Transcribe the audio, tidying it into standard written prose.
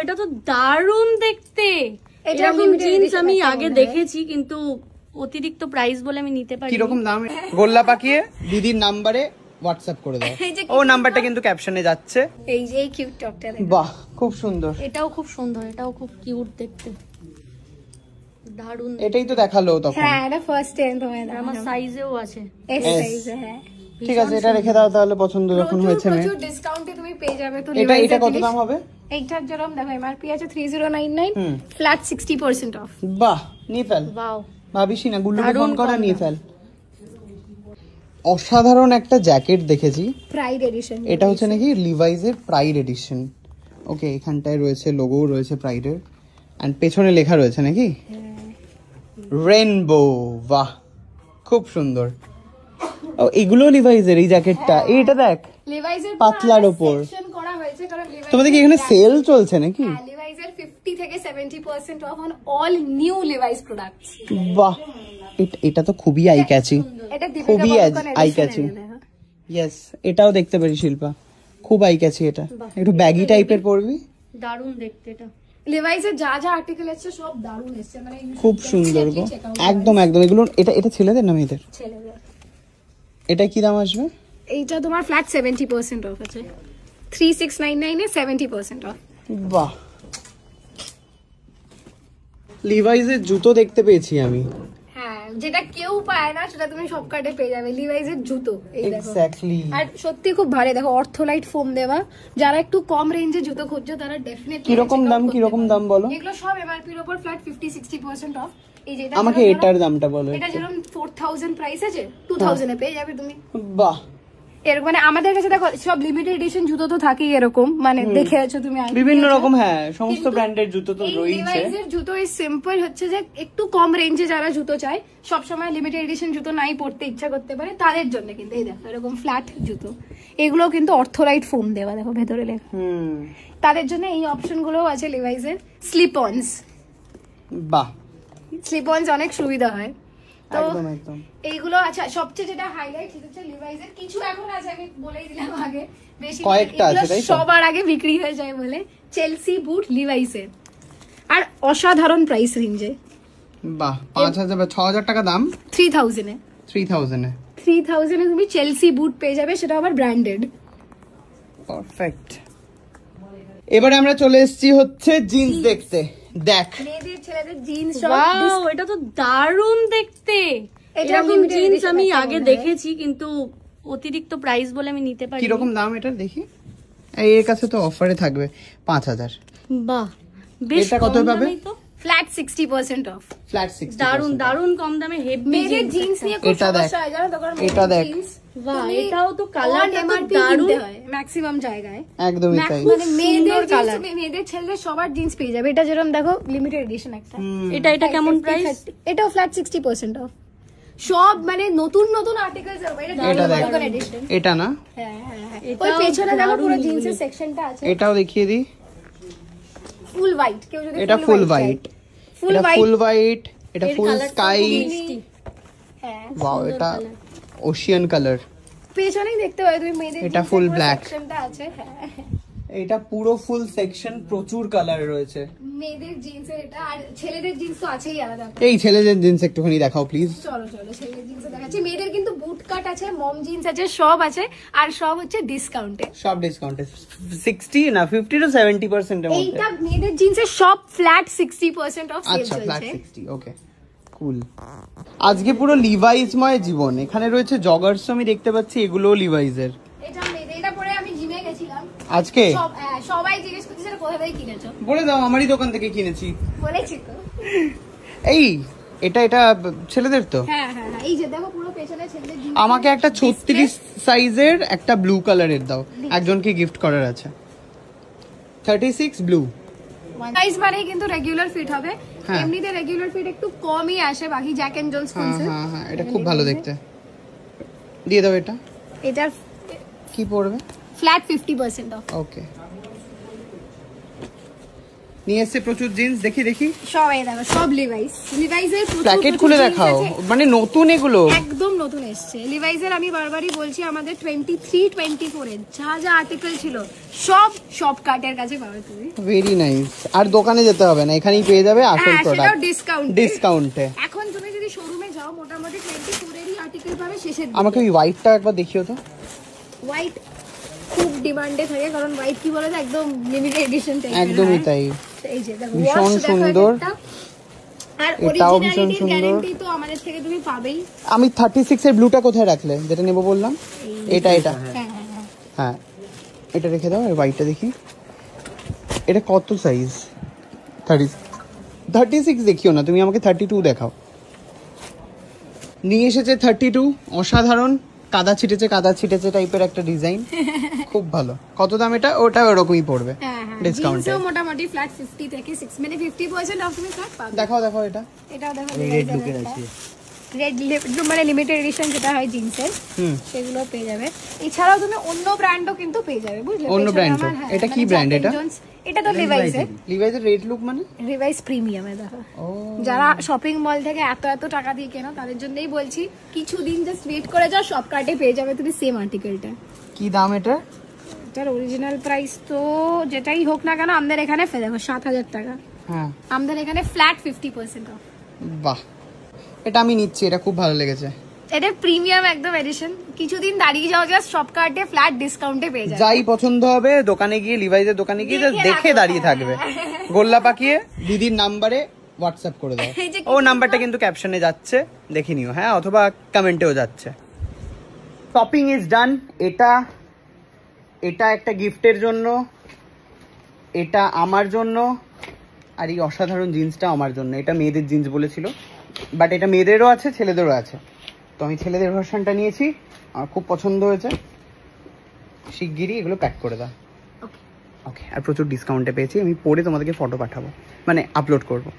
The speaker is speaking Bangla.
এটা তো দারুণ দেখতে। এরকম জিন্স আমি আগে দেখেছি কিন্তু অতিরিক্ত প্রাইস বলে আমি নিতে পারি। কিরকম দাম? গোল্লা পাকিয়ে দিদির নাম্বারে হোয়াটসঅ্যাপ করে দাও। ও নাম্বারটা কিন্তু ক্যাপশনে যাচ্ছে। এই যে এই কিউট টপটা দেখো। বাহ খুব সুন্দর। এটাও খুব সুন্দর, এটাও খুব কিউট দেখতে, দারুণ। এটাই তো দেখালো তখন। হ্যাঁ এটা ফার্স্ট টাইম তোমায় দাও। আমার সাইজেও আছে, এস সাইজে। হ্যাঁ ঠিক আছে, এটা রেখে দাও তাহলে, পছন্দ যখন হয়েছে। প্রচুর ডিসকাউন্টে তুমি পেয়ে যাবে। তো এটা কত দাম হবে? এইটার যেরকম দেখো এমআরপি আছে 3099, ফ্ল্যাট 60% অফ। বাহ নিয়ে ফেল। ওয়াও, ভাবিসি না গুল্লুকে ফোন করা, নিয়ে ফেল। অসাধারণ একটা জ্যাকেট দেখেছি, প্রাইড এডিশন। এটা হচ্ছে নাকি লিভাইস এর প্রাইড এডিশন। ওকে, এখানটায় রয়েছে লোগো, রয়েছে প্রাইডের, এন্ড পেছনে লেখা রয়েছে নাকি রেইনবো। বাহ খুব সুন্দর। ও এগুলো লিভাইস এর এই জ্যাকেটটা, এইটা দেখ লিভাইস এর পাতলার উপর সেকশন করা হয়েছে, কারণ তোমাদের কি এখানে সেল চলছে নাকি? হ্যাঁ, লিভাইস এর 50 থেকে 70% off on all new Levi's products. বাহ এটা তো খুবই আই ক্যাচি, এটা দীপিকা খুবই Padukone eye edition. Catchy. Yes, এটাও দেখতে পারি শিল্পা, খুব আই ক্যাচি। এটা একটু ব্যাগি টাইপের পরবি, দারুণ দেখতে। এটা লিভাইস এর যা যা আর্টিকেল আছে সব দারুণ এসেছে, মানে খুব সুন্দর গো, একদম একদম। এগুলো এটা ছেলেদের না মেয়েদের? ছেলেদের। এটা কি দাম আসবে? এইটা তোমার ফ্ল্যাট 70% অফ আছে, 3699 এ 70% অফ। বাহ, লিভাইস এর জুতো দেখতে পেয়েছি আমি। হ্যাঁ, যেটা কেউ পায় না সেটা তুমি সব কার্ডে পেয়ে যাবে, লিভাইস এর জুতো। এই দেখো এক্স্যাক্টলি, আর সত্যি খুব ভালো। দেখো অর্থোলাইট ফোম দেওয়া, যারা একটু কম রেঞ্জে জুতো খুঁজছো তারা ডেফিনেটলি। কিরকম দাম বলো? এগুলো সব এমআরপি এর উপর ফ্ল্যাট 50-60% অফ। এই যেটা আমাকে এটার দামটা বলো। এটা যেরকম 4000 প্রাইস আছে, 2000 এ পেয়ে যাবে তুমি। বাহ, এরকম মানে আমাদের কাছে দেখো সব লিমিটেড এডিশন জুতো তো থাকেই এরকম, মানে দেখে আছো তুমি বিভিন্ন রকম। হ্যাঁ, সমস্ত ব্র্যান্ডের জুতো তো রয়েছে। লিভাইসের জুতো এই সিম্পল হচ্ছে যে একটু কম রেঞ্জে যারা জুতো চায়, সব সময় লিমিটেড এডিশন জুতো নাই পড়তে ইচ্ছা করতে পারে, তাদের জন্য কিন্তু এই দেখো এরকম ফ্ল্যাট জুতো। এগুলো কিন্তু অর্থোলাইট ফোম দেওয়া, দেখো ভেতরে লেখা। তাদের জন্য এই অপশন গুলোও আছে লিভাইসের। স্লিপ অনস, বাহ, স্লিপ অনস অনেক সুবিধা হয়। তো একদম একদম এইগুলো। আচ্ছা, সবচেয়ে যেটা হাইলাইট সেটা হচ্ছে লিভাইসের কিছু এখন আছে, আমি বলেই দিলাম আগে, বেশি কয়েকটা আছে তাই তো? সবার আগে বিক্রি হয়ে যায় বলে। চেলসি বুট লিভাইসের, আর অসাধারণ প্রাইস রেঞ্জে। বাহ, 5000 বা 6000 টাকা দাম, 3000 এ 3000 এ তুমি চেলসি বুট পেয়ে যাবে, সেটা আবার ব্র্যান্ডেড। পারফেক্ট। এবারে আমরা চলে এসেছি হচ্ছে জিন্স দেখতে। দেখ মেয়েদের ছেলেদের জিন্স। ওয়াও, এটা তো দারুণ দেখতে। এরকম জিন্স আমি আগে দেখেছি কিন্তু অতিরিক্ত প্রাইস বলে আমি নিতে পারি। কিরকম দাম এটা দেখি? এর কাছে তো অফারে থাকবে 5000। বাহ, বেশ কত পাবে? Flat 60% of. ফ্ল্যাট 60, দারুণ কম দামে হেভি মেয়েদের জিন্স নিয়ে খুব সমস্যা হয় জানো তো, কারণ এটা দেখ। বাহ, এটাও তো কালারটা দারুণ হয় ম্যাক্সিমাম জায়গায়। একদমই তাই। মানে মেয়েদের ছেলেদের সবার জিন্স পেয়ে যাবে। এটা যেরকম দেখো লিমিটেড এডিশন একটা। এটা কেমন প্রাইস? এটাও ফ্ল্যাট 60% অফ। সব মানে নতুন আর্টিকেলস হবে। এটা দেখ, এটা না? হ্যাঁ, ওই পেছনে দেখো পুরো জিন্সের সেকশনটা আছে। এটাও দেখিয়ে দি। ফুল হোয়াইট, কেউ যদি এটা ফুল হোয়াইট, এটা ফুল স্কাই। হ্যাঁ, ওয়াও, এটা ওশিয়ান কালার। পেছনেই দেখতে পাবে তুমি মেয়েদের। এটা ফুল ব্ল্যাক সেকশনটা আছে। হ্যাঁ, এটা পুরো ফুল সেকশন, প্রচুর কালার রয়েছে মেয়েদের জিন্সের এটা। আর ছেলেদের জিন্স তো আছেই আলাদা। এই ছেলেদের জিন্স একটুখানি দেখাও প্লিজ। চলো ছেলেদের জিন্স দেখাচ্ছি। মেয়েদের কিন্তু বুট কাট আছে, মম জিন্স আছে, সব আছে, আর সব হচ্ছে ডিসকাউন্টে। সব ডিসকাউন্টে 60 না 50 to 70% এর মধ্যে। এইটা মেয়েদের জিন্সের সব ফ্ল্যাট 60% অফ সেল আচ্ছা, ফ্ল্যাট চলছে। 60। ওকে, কুল। আজকে পুরো লিভাইসময় জীবন। এখানে রয়েছে জগার্স, আমি দেখতে পাচ্ছি এগুলো লিভাইসের। এটা মেয়েদের, এটা পরে আমি জিমে গেছিলাম আজকে। সবাই জিজ্ঞেস করছে কোথা থেকে কিনেছো। বলে দাও, আমারই দোকান থেকে কিনেছি। বলেছি তো। এই এটা ছেলেদের তো? হ্যাঁ, এই যে দেখো পুরো পেছনে ছেলেদের জিন্স। আমাকে একটা 36 সাইজের একটা ব্লু কালারের দাও, একজনকে গিফট করার আছে। 36 ব্লু সাইজ মানে কিন্তু রেগুলার ফিট হবে। এমনিতে রেগুলার ফিট একটু কমই আসে বাকি জ্যাক এন্ড জোন্স কোনসে। হ্যাঁ, এটা খুব ভালো দেখতে। দিয়ে দাও এটা। এটার কি পড়বে? Flat 50% of. ওকে, নিয়ে এসছে প্রচুর জিন্স, দেখি দেখি সব এই দেখো, সব লিভাইসের প্যাকেট খুলে দেখাও, মানে নতুন এগুলো একদম নতুন এসছে লিভাইসের। আমি বারবারই বলছি আমাদের 23-24 এর যা যা আর্টিকেল ছিল সব কার্টের কাছে পাবে তুমি। Very nice. আর দোকানে যেতে হবে না, এখানেই পেয়ে যাবে আসল প্রোডাক্ট ডিসকাউন্টে। এখন তুমি যদি শোরুমে যাও মোটামুটি 24 এরই আর্টিকেল পাবে শেষের দিকে। আমাকে ওই হোয়াইটটা একবার দেখিও তো। হোয়াইট খুব ডিমান্ডে থাকে, কারণ হোয়াইট কি বলে একদম লিমিটেড এডিশন টাইপের। একদমই তাই, এই যে দেখো ভীষণ সুন্দর। আর এটাও ভীষণ অরিজিনালিটির সুন্দর। গ্যারান্টি তো আমাদের থেকে তুমি পাবেই। আমি 36 এর ব্লুটা কোথায় রাখলে, যেটা নেব বললাম? এটা হ্যাঁ এটা রেখে দাও। আর হোয়াইটটা দেখি, এটা কত সাইজ? 36 দেখিও না তুমি, আমাকে 32 দেখাও। নিয়ে এসেছে 32, অসাধারণ। কাদা ছিটেছে টাইপের একটা ডিজাইন, খুব ভালো। কত দাম এটা? ওটা ওরকমই পড়বে ডিসকাউন্টে। জিন্সও মোটামুটি ফ্ল্যাট 50 থেকে 6 মানে 50% অফ তুমি ফ্ল্যাট পাবে। দেখাও এটা। এটাও দেখো রেড লুকের আছে, রেড মানে লিমিটেড এডিশন যেটা হয় জিন্সের, সেগুলো পেয়ে যাবে। এছাড়াও তুমি অন্য ব্র্যান্ডও কিন্তু পেয়ে যাবে, বুঝলে? অন্য ব্র্যান্ডও। এটা কি ব্র্যান্ড? এটা তো লিভাইসের রেড লুক মানে রিভাইস প্রিমিয়াম এ দেখো। যারা শপিং মল থেকে এত টাকা দিয়ে কেনো তাদের জন্যই বলছি, কিছুদিন জাস্ট ওয়েট করে যাও, সব কার্টে পেয়ে যাবে তুমি সেম আর্টিকেলটা। কি দাম এটা? এটার অরিজিনাল প্রাইস তো যেটাই হোক না কেন আমাদের এখানে দেখো 7000 টাকা। হ্যাঁ, আমাদের এখানে ফ্ল্যাট 50% অফ। বাহ, এটা আমি নিচ্ছি, এটা খুব ভালো লেগেছে। এটা প্রিমিয়াম একদম এডিশন। কিছুদিন দাঁড়িয়ে যাও, জাস্ট সব কার্টে ফ্ল্যাট ডিসকাউন্টে পেয়ে যাবে। যাই পছন্দ হবে দোকানে গিয়ে, লিভাইসের দোকানে গিয়ে জাস্ট দেখে দাঁড়িয়ে থাকবে, গোল্লা পাকিয়ে দিদির নাম্বারে হোয়াটসঅ্যাপ করে দাও। ও নাম্বারটা কিন্তু ক্যাপশনে যাচ্ছে, দেখে নিও। হ্যাঁ, অথবা কমেন্টেও যাচ্ছে। Shopping is done. এটা একটা গিফটের জন্য, এটা আমার জন্য, আর এই অসাধারণ জিন্সটা আমার জন্য। এটা মেয়েদের জিন্স বলেছিল, বাট এটা মেয়েদেরও আছে ছেলেদেরও আছে, তো আমি ছেলেদের ভার্সনটা নিয়েছি, আমার খুব পছন্দ হয়েছে। শিগগিরই এগুলো প্যাক করে দাও। ওকে, আর প্রচুর ডিসকাউন্টে পেয়েছি। আমি পরে তোমাদেরকে ফটো পাঠাবো, মানে আপলোড করবো।